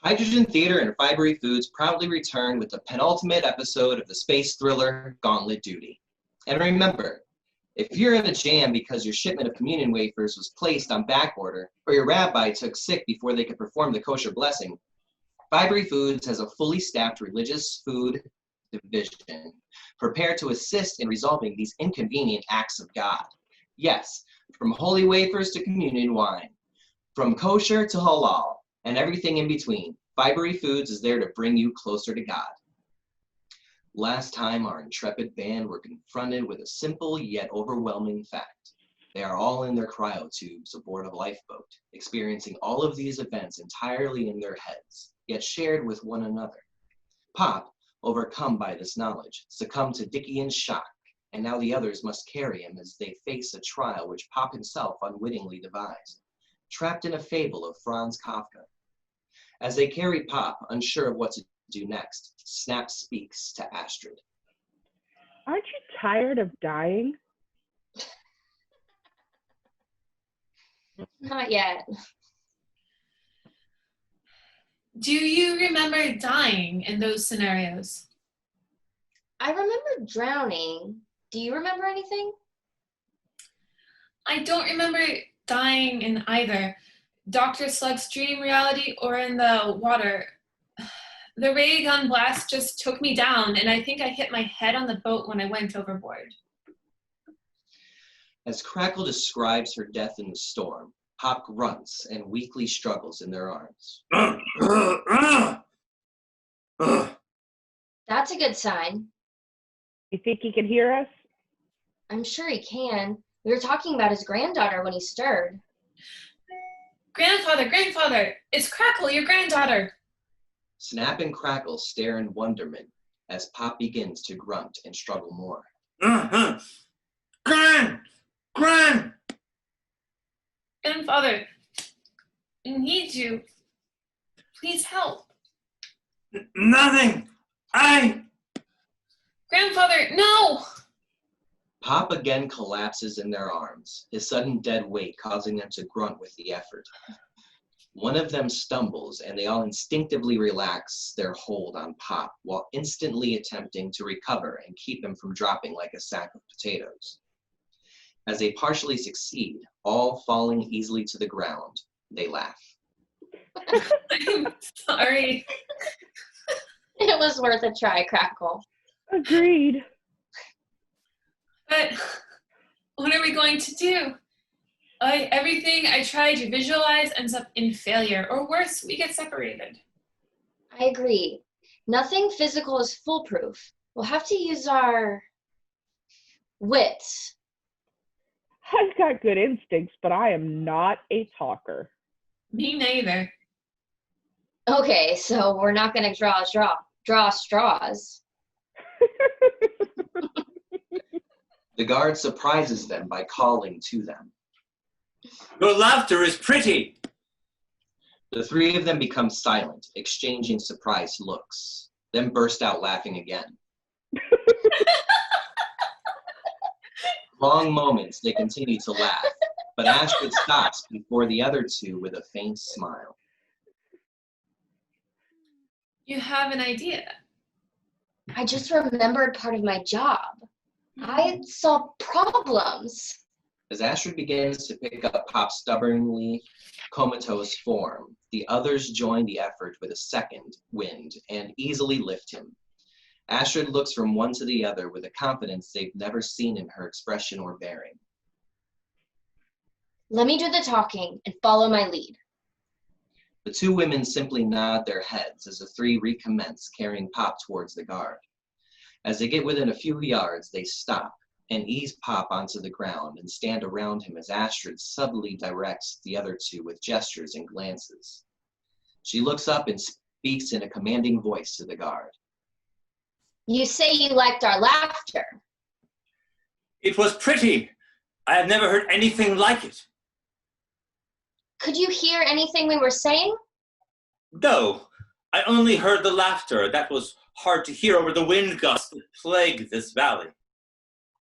Hydrogen Theater and Fibery Foods proudly return with the penultimate episode of the space thriller Gauntlet Duty. And remember, if you're in a jam because your shipment of communion wafers was placed on back order, or your rabbi took sick before they could perform the kosher blessing, Fibery Foods has a fully staffed religious food division prepared to assist in resolving these inconvenient acts of God. Yes, from holy wafers to communion wine, from kosher to halal, and everything in between, Fibery Foods is there to bring you closer to God. Last time, our intrepid band were confronted with a simple yet overwhelming fact. They are all in their cryotubes aboard a lifeboat, experiencing all of these events entirely in their heads, yet shared with one another. Pop, overcome by this knowledge, succumbed to Dickian's shock, and now the others must carry him as they face a trial which Pop himself unwittingly devised, trapped in a fable of Franz Kafka. As they carry Pop, unsure of what to do next, Snap speaks to Astrid. Aren't you tired of dying? Not yet. Do you remember dying in those scenarios? I remember drowning. Do you remember anything? I don't remember dying in either Dr. Slug's dream reality or in the water. The ray gun blast just took me down, and I think I hit my head on the boat when I went overboard. As Crackle describes her death in the storm, Pop grunts and weakly struggles in their arms. That's a good sign. You think he can hear us? I'm sure he can. We were talking about his granddaughter when he stirred. Grandfather, it's Crackle, your granddaughter. Snap and Crackle stare in wonderment as Pop begins to grunt and struggle more. Gran! Grandfather, I need you. Please help. Nothing! Grandfather, no! Pop again collapses in their arms, his sudden dead weight causing them to grunt with the effort. One of them stumbles, and they all instinctively relax their hold on Pop while instantly attempting to recover and keep him from dropping like a sack of potatoes. As they partially succeed, all falling easily to the ground, they laugh. I'm sorry. It was worth a try, Crackle. Agreed. But what are we going to do? Everything I try to visualize ends up in failure, or worse, we get separated. I agree. Nothing physical is foolproof. We'll have to use our wits. I've got good instincts, but I am not a talker. Me neither. Okay, so we're not going to draw straws. The guard surprises them by calling to them. Your laughter is pretty! The three of them become silent, exchanging surprised looks, then burst out laughing again. Long moments they continue to laugh, but Astrid stops before the other two with a faint smile. You have an idea. I just remembered part of my job. I solve problems. As Astrid begins to pick up Pop's stubbornly comatose form, the others join the effort with a second wind and easily lift him. Astrid looks from one to the other with a confidence they've never seen in her expression or bearing. Let me do the talking and follow my lead. The two women simply nod their heads as the three recommence carrying Pop towards the guard. As they get within a few yards, they stop and ease Pop onto the ground and stand around him as Astrid subtly directs the other two with gestures and glances. She looks up and speaks in a commanding voice to the guard. You say you liked our laughter. It was pretty. I have never heard anything like it. Could you hear anything we were saying? No, I only heard the laughter. That was hard to hear over the wind gusts that plague this valley.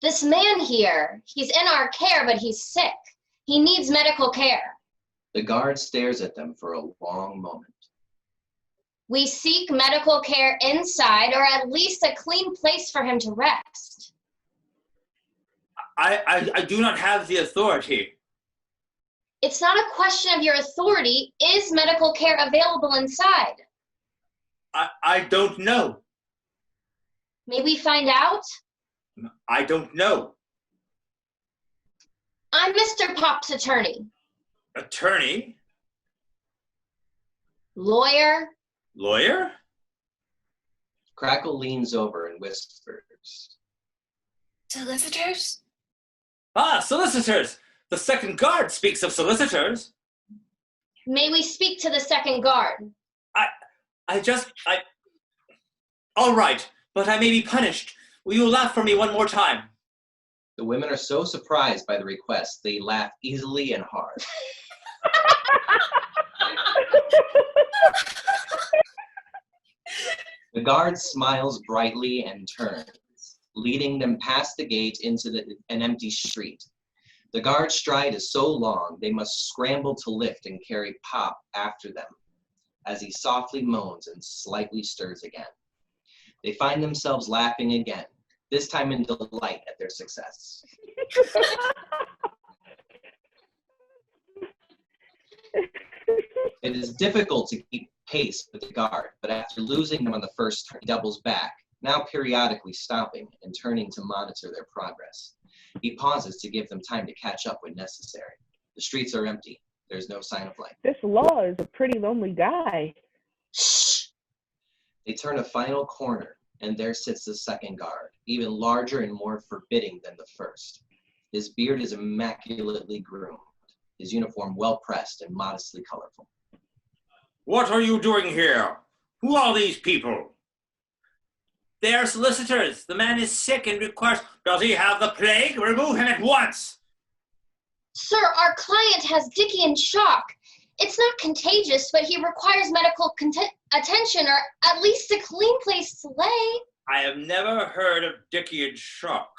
This man here, he's in our care, but he's sick. He needs medical care. The guard stares at them for a long moment. We seek medical care inside, or at least a clean place for him to rest. I do not have the authority. It's not a question of your authority. Is medical care available inside? I don't know. May we find out? I don't know. I'm Mr. Pop's attorney. Attorney? Lawyer? Lawyer? Crackle leans over and whispers. Solicitors? Ah, solicitors! The second guard speaks of solicitors. May we speak to the second guard? All right, but I may be punished. Will you laugh for me one more time? The women are so surprised by the request, they laugh easily and hard. The guard smiles brightly and turns, leading them past the gate into an empty street. The guard's stride is so long, they must scramble to lift and carry Pop after them, as he softly moans and slightly stirs again. They find themselves laughing again, this time in delight at their success. It is difficult to keep pace with the guard, but after losing them on the first turn, he doubles back, now periodically stopping and turning to monitor their progress. He pauses to give them time to catch up when necessary. The streets are empty. There's no sign of life. This law is a pretty lonely guy. Shh! They turn a final corner, and there sits the second guard, even larger and more forbidding than the first. His beard is immaculately groomed, his uniform well pressed and modestly colorful. What are you doing here? Who are these people? They are solicitors. The man is sick and requires... Does he have the plague? Remove him at once. Sir, our client has Dickian shock. It's not contagious, but he requires medical attention, or at least a clean place to lay. I have never heard of Dickian shock.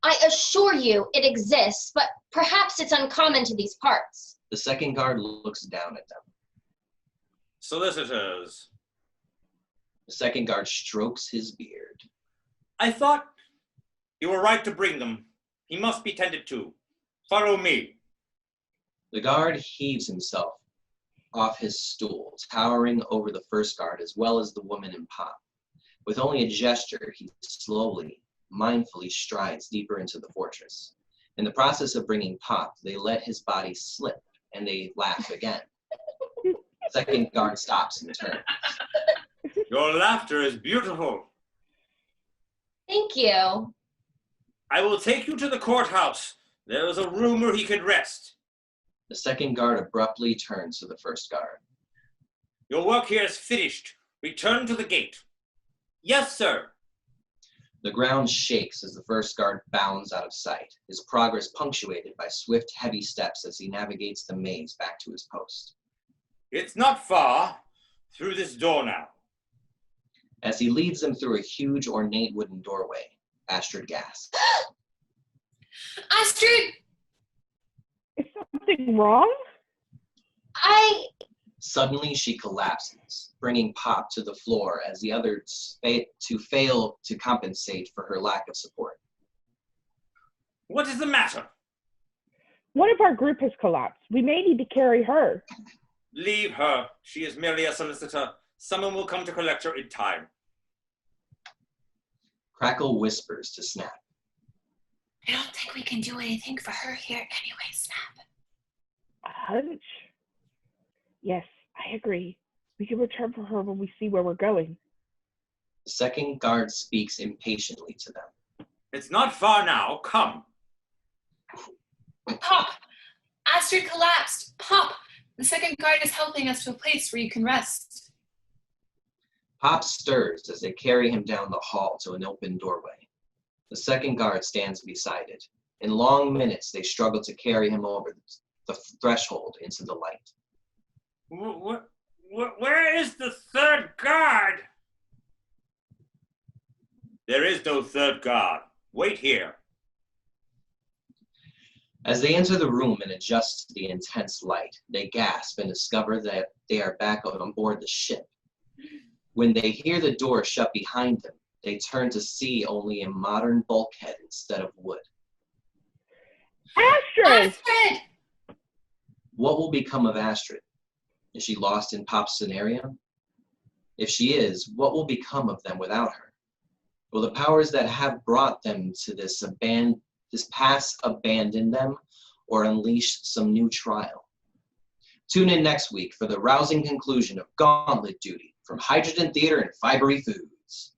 I assure you it exists, but perhaps it's uncommon to these parts. The second guard looks down at them. Solicitors. The second guard strokes his beard. I thought you were right to bring them. He must be tended to. Follow me. The guard heaves himself off his stool, towering over the first guard as well as the woman and Pop. With only a gesture, he slowly, mindfully strides deeper into the fortress. In the process of bringing Pop, they let his body slip, and they laugh again. The second guard stops and turns. Your laughter is beautiful. Thank you. I will take you to the courthouse. There is a room where he could rest. The second guard abruptly turns to the first guard. Your work here is finished. Return to the gate. Yes, sir. The ground shakes as the first guard bounds out of sight, his progress punctuated by swift, heavy steps as he navigates the maze back to his post. It's not far. Through this door now. As he leads them through a huge, ornate wooden doorway, Astrid gasps. Astrid! Is something wrong? Suddenly, she collapses, bringing Pop to the floor as the others fail to compensate for her lack of support. What is the matter? One of our group has collapsed. We may need to carry her. Leave her. She is merely a solicitor. Someone will come to collect her in time. Crackle whispers to Snap. I don't think we can do anything for her here anyway, Snap. A hunch? Yes, I agree. We can return for her when we see where we're going. The second guard speaks impatiently to them. It's not far now. Come. Pop! Astrid collapsed. Pop! The second guard is helping us to a place where you can rest. Pop stirs as they carry him down the hall to an open doorway. The second guard stands beside it. In long minutes, they struggle to carry him over the threshold into the light. Where is the third guard? There is no third guard. Wait here. As they enter the room and adjust to the intense light, they gasp and discover that they are back on board the ship. When they hear the door shut behind them, they turn to see only a modern bulkhead instead of wood. Astrid! Astrid! What will become of Astrid? Is she lost in Pop's scenario? If she is, what will become of them without her? Will the powers that have brought them to this pass abandon them or unleash some new trial? Tune in next week for the rousing conclusion of Gauntlet Duty from Hydrogen Theater and Fibery Foods.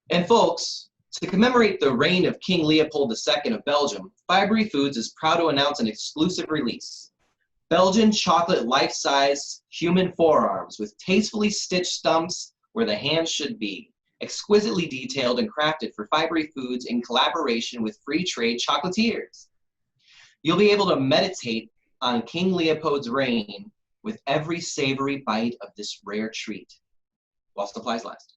And folks, to commemorate the reign of King Leopold II of Belgium, Fibery Foods is proud to announce an exclusive release. Belgian chocolate life-size human forearms with tastefully stitched stumps where the hands should be, exquisitely detailed and crafted for Fibery Foods in collaboration with free trade chocolatiers. You'll be able to meditate on King Leopold's reign with every savory bite of this rare treat, while supplies last.